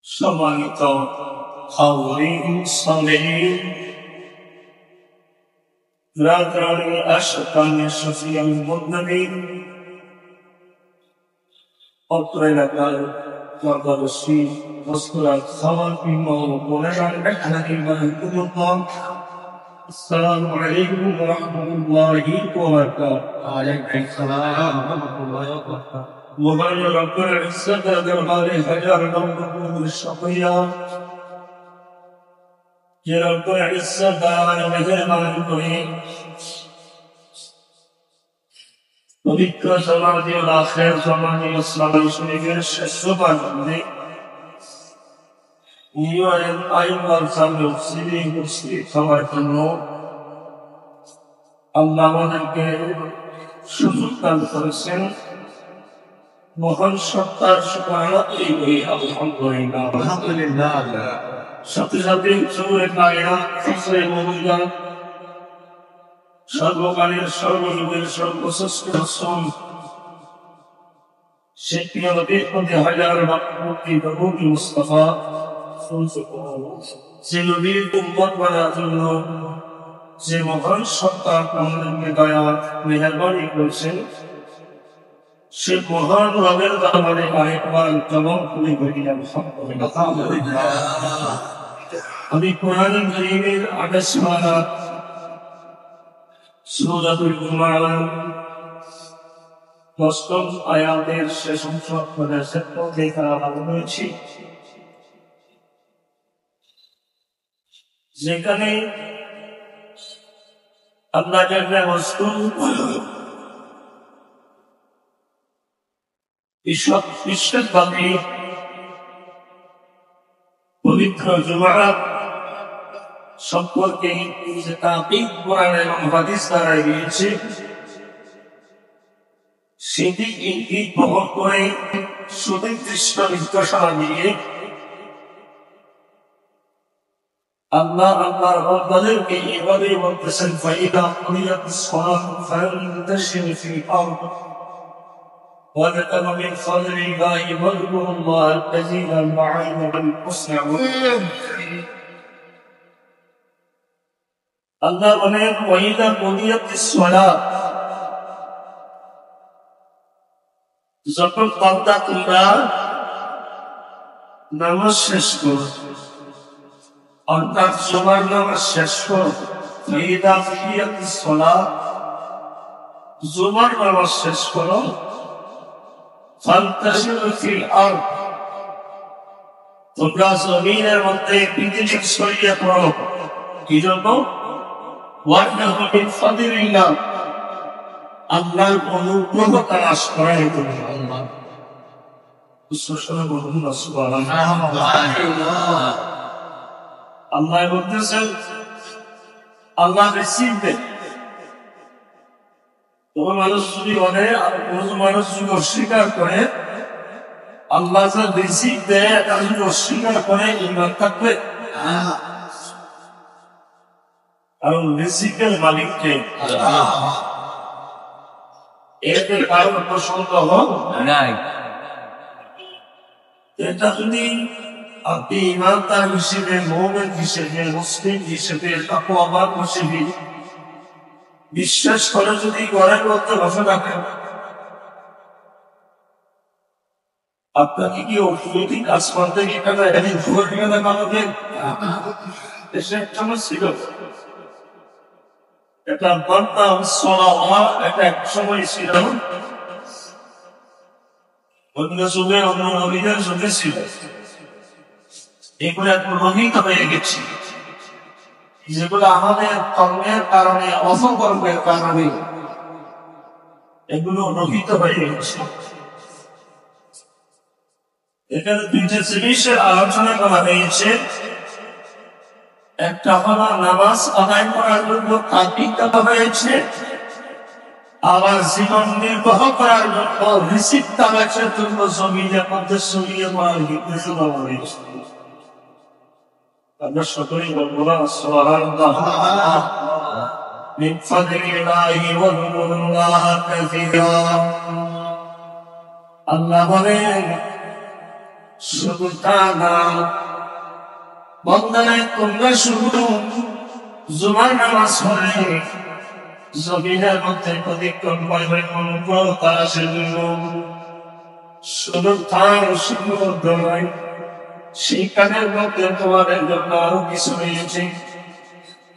সম্মানিত হাউরিন সালেহীন রাতরানি আশকানি শফিয়াল মুদনবীন অত্র এলাকার পর্দাদর্শী মস্কুরাত খাওয়াতিন ও বোনেরা রাহমাতুল্লাহ আসসালামু আলাইকুম ওয়া রাহমাতুল্লাহি ওয়া বারাকাতুহু। ওয়ালাইকুম আসসালাম ওয়া রাহমাতুল্লাহি ওয়া বারাকাতুহু। মহান রব্বুল ইজ্জত দরবারে হাজার লক্ষ শুকরিয়া যে রব্বুল ইজ্জত আর মেহেরবান করে পবিত্র সমাজে আখির সমাজে ইসলামী শরীফের শ্রেষ্ঠ বাণী নিয়রের আইনবার সামনে উপস্থিত হওয়ার জন্য আল্লাহ আমাদেরকে সুযোগ দান করেছেন। মহান সত্তার শুকরানাতেই করি আলহামদুলিল্লাহ। সাথে সাথে সূরা কায়নাত সূরা মুমিনুন সর্বকালের সর্বযুগের সর্বশ্রেষ্ঠ রাসূল শেখ নবীর প্রতি হাজার ভক্তি দরুদ মুস্তাফা যে নবীর উম্মত বানার জন্য যে মহান সত্তা আমাদেরকে দয়া মেহেরবানি করেছেন, সে মহান রবের দরবারে আরেকবার জবাব করে বলি আলহামদুলিল্লাহ। আমি কোরআন কারীমের 28 পারা সূরাতুল জুমার 10 আয়াতের শেষ অংশ আপনাদের সাথে দেখা হয়েছে, যেখানে আল্লাহ জাল্লা বিশ্বব্যাপী পবিত্র জুমারাত সম্পর্কে যে তাকিদ কোরআন এবং হাদিস দ্বারা গিয়েছে, সেটি ইঙ্গিত বহন করে সুনির্দিষ্ট নির্দেশনা দিয়ে আল্লাহর বান্দাদেরকে এভাবে বলতেছেন, ফাইদা কুরিয়াতিস সালাতু ফান্তাশিরু ফিল আরদ وابتغوا من فضل الله واذكروا الله كثيرا لعلكم تفلحون। আল্লাহ বলেন, ওয়াইদা কুরিয়াতিস সালাত, যখন বান্দা তোমরা নামাজ শেষ করো, অর্থাৎ জুমার নামাজ শেষ করো, ওয়াইদা কুরিয়াতিস সালাত, জুমার নামাজ শেষ করো, ফান্তাশিরু ফিল আরদ, তোমরা জমিনের মধ্যে পৃথিবী ছড়িয়ে পড়ো। কি জন্য? ওয়াবতাগু মিন ফাদলিল্লাহ, আল্লাহর অনুগ্রহ তালাশ করার জন্য। আল্লাহ বলতেছেন, আল্লাহ রিজিক দেন। কোন মানুষ যদি বলে, কোন মানুষ যদি অস্বীকার করে, আল্লাহ যা রিজিক দেয় তার যদি অস্বীকার করে, ঈমান থাকবে? কারণ রিজিকের মালিককে এতে কারণ প্রসঙ্গ নাই। এটা যদি আপনি ঈমানদার হিসেবে, মুমিন হিসেবে, মুসলিম হিসেবে, তাকওয়াবান হিসেবে বিশ্বাস করে যদি ঘরের মধ্যে বসে থাকেন, আপনাকে কি অর্থনৈতিক আসমান থেকে এখানে বানাবেন? দেশে একটা ছিল, এটা বান্তাম সলাওয়া, এটা এক সময় ছিল, অন্য যুগে অন্য নবীদের যুগে ছিল। এগুলো এখন রহিত হয়ে গেছে, যেগুলো আমাদের কর্মের কারণে, অপকর্মের কারণে এগুলো রহিত হয়ে গেছে। এখানে দুইটা জিনিসের আলোচনা করা হয়েছে। একটা হলো নামাজ আদায় করার জন্য তাকিদ দেওয়া হয়েছে, আবার জীবন নির্বাহ করার জন্য রিজিক তালাশের জন্য জমিনের মধ্যে ছড়িয়ে পড়ার নির্দেশ দেওয়া হয়েছে। আমরা সকলেই বলবো না সুবহানাল্লাহ। মিন ফাদলিল্লাহি ওয়া যকুরুল্লাহ কাসীরা। আল্লাহ বলেন, শুধু তা না, বন্ধনে তোমরা শুধু জুমার নামাজ পড়ে জমিনের মধ্যে প্রতিক্ষণ করবে কোন তালাশের জন্য। শুধু তার সীমাবদ্ধ নয়, সেই কাজের মধ্যে তোমাদের জন্য আরো কিছু রয়েছে।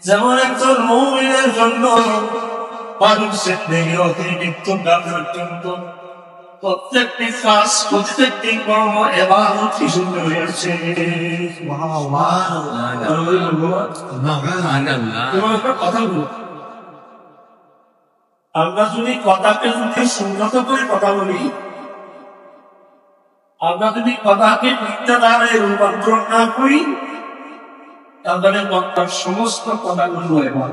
যেমন একজন মুমিনের জন্য মানুষের দেহে অতিরিক্ত কাজ পর্যন্ত প্রত্যেকটি কাজ, প্রত্যেকটি কর্ম এবাদত হিসেবে রয়েছে। কথা বল, আমরা যদি কথাকে যদি সুন্নত করে কথা বলি, আমরা যদি কথাকে মিথ্যা দ্বারা রূপান্তর না করি, তাহলে বক্তার সমস্ত কথাগুলো এবার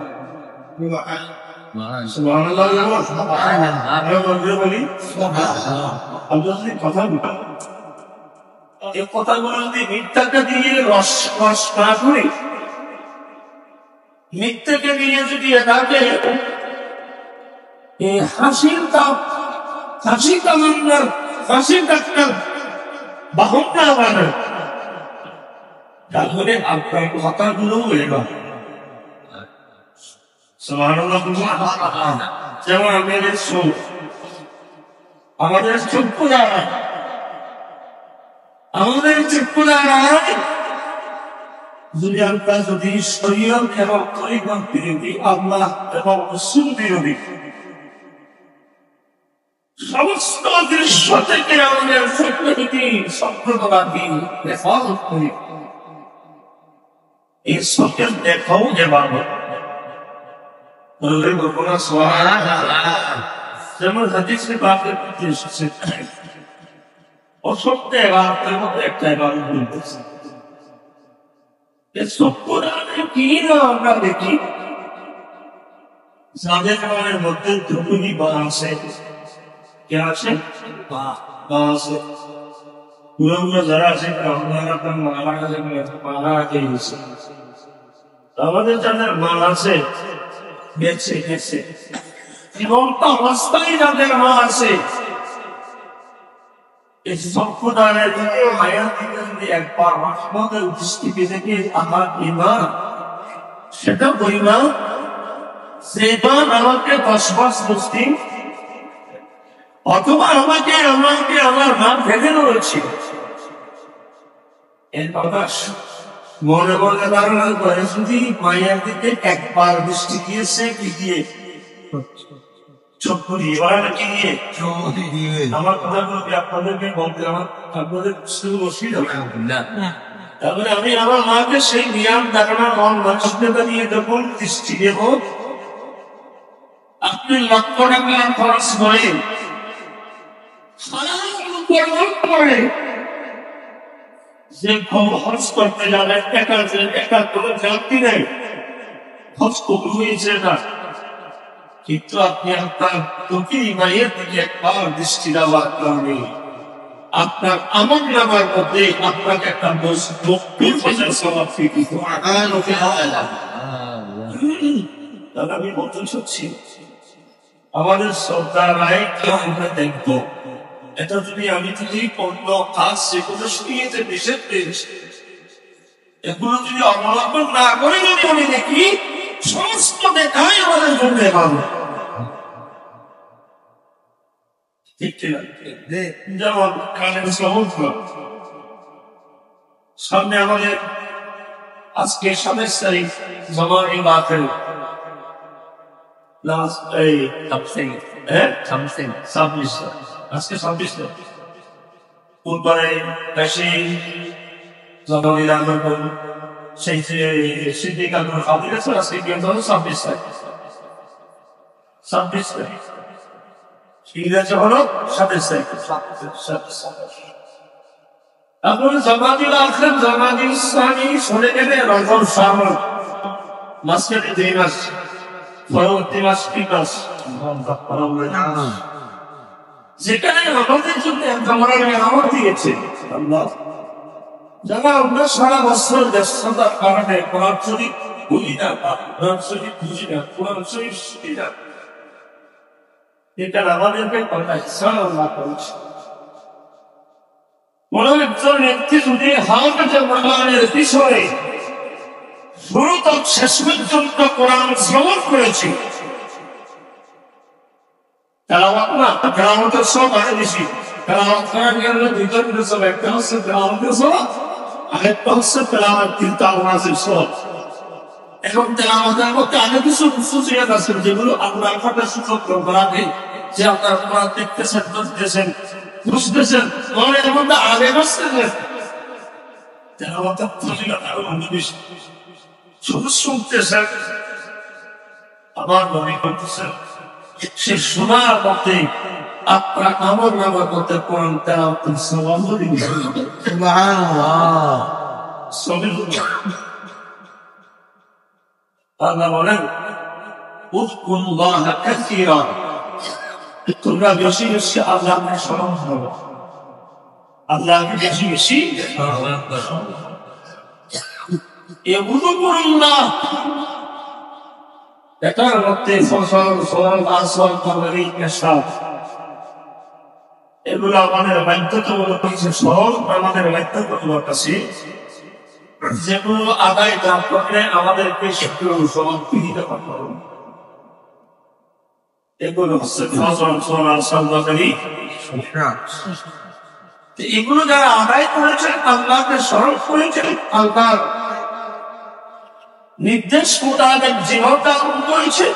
কথাগুলো যদি মিথ্যাকে দিয়ে রস না করি, মিথ্যাকে দিয়ে যদি এটাকে হাসির ডাক্তার বাহন না বানায়, তাহলে আপনার কথাগুলো এবার যেমন আমাদের চক্ষু দ্বারায় যদি আমরা যদি শরীর এবং তরিকত বিরোধী, আল্লাহ এবং রাসূল বিরোধী সমস্ত দৃশ্য থেকে আমাদের চক্ষুটি সম্পূর্ণভাবে হেফাজত করি। এই চোখের দেখাও এবার যেমন হাদিসে পাকের মধ্যে এসেছে, অসত্যে এবারের মধ্যে একটা এবার বলতেছে কি না আমরা দেখি যাদের মনের মধ্যে দুপুরি বা আছে, কে আছে বা আছে পুরো যারা আছে আমাদের যাদের মাল আছে বেঁচে গেছে, এবং অবস্থায় যাদের মা আছে, এই সম্প্রদায়ের দিকে মায়ার দিকে যদি একবার আমাদের দৃষ্টিকে থেকে আমার ইমান, সেটা বইবা সেবার আমাকে 10 মাস বসতি, অথবা আমাকে আমার নাম ভেঙে রয়েছে। এর কথা মনে মনে ধারণা করে যদি মায়ের দিকে একবার দৃষ্টি দিয়েছে, কি দিয়ে চক্ষু দিয়ে, কি দিয়ে, আমার কথাগুলো আপনাদেরকে বলতে আপনাদের অসুবিধা না। তারপরে আমি আমার মাকে সেই নিয়ম ধারণা মন মানসিকতা নিয়ে যখন দৃষ্টি দেব, আপনি লক্ষ টাকা খরচ করে যে হজ করতে যাবেন, একা কোনো জাতি নেই, হজ কবুল হয়েছে না, কিন্তু আপনি আপনার প্রতি মায়ের দিকে একবার দৃষ্টি দেওয়ার কারণে আপনার আমল নামার মধ্যে আপনাকে একটা আমি বলতে চাচ্ছি আমাদের সরকারাই আমরা দেখবো, এটা যদি আমি যদি অন্য কাজ সেগুলো শুনিয়েছে দেশের দেশ, এগুলো যদি অবলম্বন না করে যদি আমি দেখি, সমস্ত দেখাই আমাদের জন্য ভালো। যেমন কানের সমুদ্র সামনে আমাদের আজকে 27 তারিখ জমানি বাতের আজকে 26 বুধবারে বেশি জমানি আন্দোলন সেই সিদ্দিক আন্দোলন আজকে 26 তারিখ ইংরেজি হলো 27 তারিখ। তারপরে জামাতুল আখির জামাতুল ইসলামী সরে গেলে রজব শাবান মাসখানে 2 মাস, পরবর্তী মাস 3 মাস, যেখানে আমাদের জন্য আমার দিয়েছে আল্লাহ, যারা আমরা সারা বছর ব্যস্ততার কারণে কোরআন শরীফ বলি না, কোরআন শরীফ বুঝি না, কোরআন শরীফ শুনি না, এটা আমাদেরকে কথা ইচ্ছা আল্লাহ করেছে। কোন একজন ব্যক্তি যদি হালকাতে কোরআনের পিছনে শুরু থেকে শেষ পর্যন্ত কোরআন শ্রবণ করেছে, তেলাওয়াত না, তেলাওয়াতের সব আগে বেশি। তেলাওয়াত করার জন্য দুই ধরনের সব, একটা হচ্ছে তেলাওয়াতের সব, আরেকটা হচ্ছে তেলাওয়াত কিন্তু আওয়াজের সব। এবং তেলাওয়াতের মধ্যে আগে কিছু খুশুসিয়াত আছে যেগুলো আল্লাহর কথা সূচক করা নেই, যে আপনারা কোরআন দেখতেছেন, বুঝতেছেন, কোরআনের মধ্যে আগে বসতেছেন। তেলাওয়াতের ফজিলত আরো অনেক বেশি। শুধু শুনতেছেন, আবার মনে করতেছেন, সে শোনার মধ্যে আপনার আমল নামার মধ্যে কোরআন তেলাওয়াতের সওয়াব দিবেন। সুবহানাল্লাহ। আল্লাহ বলেন, উযকুরুল্লাহা কাসীরান, তোমরা বেশি বেশি আল্লাহকে স্মরণ করো, আল্লাহকে বেশি বেশি স্মরণ করো। উযকুরুল্লাহ, এটার মধ্যে ফসল, ফল, আসল, খাবারি, পেশাব, এগুলো আমাদের বাধ্যতামূলক হয়েছে। সব আমাদের বাধ্যতামূলক আছে, যেগুলো আদায় না করলে আমাদেরকে সেগুলো সমর্পিত করতে হবে। এগুলো হচ্ছে ফসল, ফল, আসল, খাবারি। এগুলো যারা আদায় করেছেন, আল্লাহকে স্মরণ করেছেন, আল্লাহর নির্দেশ মোতাবেক জীবন যাপন করেছে,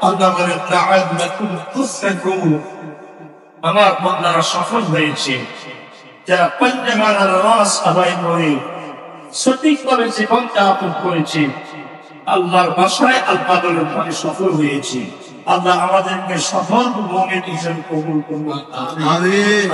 আল্লাহ বলেন লাআল্লাকুম তুফলিহুন, আমার বান্দারা সফল হয়েছে যারা পাঞ্জামার নামাজ আদায় করে সঠিকভাবে জীবন যাপন করেছে, আল্লাহর ভাষায় আল্লাহ বলেন আমি সফল হয়েছি। আল্লাহ আমাদেরকে সফল মুমিন হিসেবে কবুল করুন। আমিন।